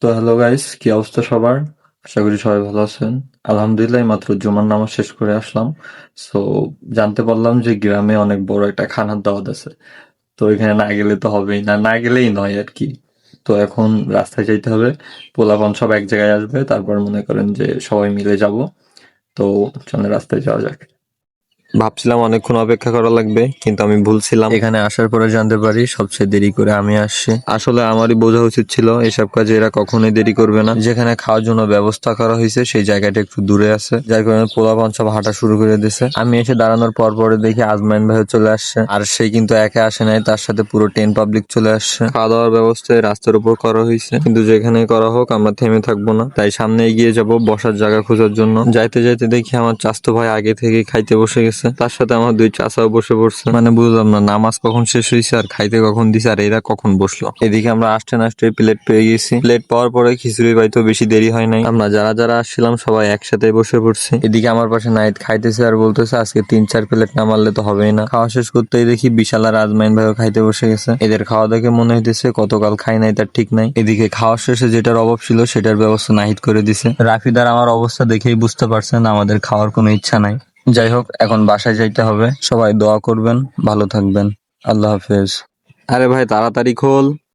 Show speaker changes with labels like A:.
A: তো hello guys, কি অবস্থা সবার? আশা করি সবাই ভালো আছেন। আলহামদুলিল্লাহ, মাত্র জুমার নামাজ শেষ করে আসলাম। সো জানতে পারলাম যে গ্রামে অনেক বড় একটা খানার দাওয়াত আছে। তো এখানে না গেলে তো হবেই না, না গেলেই নয় আর কি। তো এখন রাস্তায় যাইতে হবে, পোলাপান সব এক জায়গায় আসবে, তারপর মনে করেন যে সবাই মিলে যাব। তো চলে রাস্তায় যাওয়া যাক। ভাবছিলাম অনেকক্ষণ অপেক্ষা করা লাগবে, কিন্তু আমি ভুলছিলাম। এখানে আসার পরে জানতে পারি সবচেয়ে দেরি করে আমি আসছি। আসলে আমারই বোঝা উচিত ছিল এসব কাজে এরা কখনোই দেরি করবে না। যেখানে খাওয়ার জন্য ব্যবস্থা করা হয়েছে সেই জায়গাটা একটু দূরে আছে, যার কারণে পোলাপান সব হাঁটা শুরু করে দিয়েছে। আমি এসে দাঁড়ানোর পর পরে দেখি আজমাইন ভাই চলে আসছে, আর সে কিন্তু একা আসে নাই, তার সাথে পুরো 10 পাবলিক চলে আসছে। খাওয়া দাওয়ার ব্যবস্থা এই রাস্তার উপর করা হয়েছে, কিন্তু যেখানে করা হোক আমরা থেমে থাকবো না, তাই সামনে এগিয়ে যাব বসার জায়গা খোঁজার জন্য। যাইতে যাইতে দেখি আমার চাচতো ভাই আগে থেকে খাইতে বসে গেছে, তার সাথে আমার দুই চাচাও বসে পড়ছে। মানে বুঝলাম না, নামাজ কখন শেষ হয়েছে আর খাইতে কখন দিছে, আর এরা কখন বসলো। এদিকে আমরা আসতে না আসতে প্লেট পেয়ে গেছি। প্লেট পাওয়ার পরে খিচুড়ি পাইতেও বেশি দেরি হয় নাই। আমরা যারা যারা আসছিলাম সবাই একসাথে বসে পড়ছি। এদিকে আমার পাশে নাইট খাইতেছে আর বলতেছে আজকে 3-4 প্লেট না মারলে তো হবেই না। খাওয়া শেষ করতেই দেখি বিশাল আর আজমাইন ভাইও খাইতে বসে গেছে। এদের খাওয়া দেখে মনে হইতেছে কতকাল খাই নাই তার ঠিক নাই। এদিকে খাওয়ার শেষে যেটার অভাব ছিল সেটার ব্যবস্থা নাহিদ করে দিছে। রাফিদার আমার অবস্থা দেখেই বুঝতে পারছেন আমাদের খাওয়ার কোনো ইচ্ছা নাই। যাই হোক, এখন বাসায় যাইতে হবে। সবাই দোয়া করবেন, ভালো থাকবেন। আল্লাহ হাফেজ। আরে ভাই তাড়াতাড়ি খোল।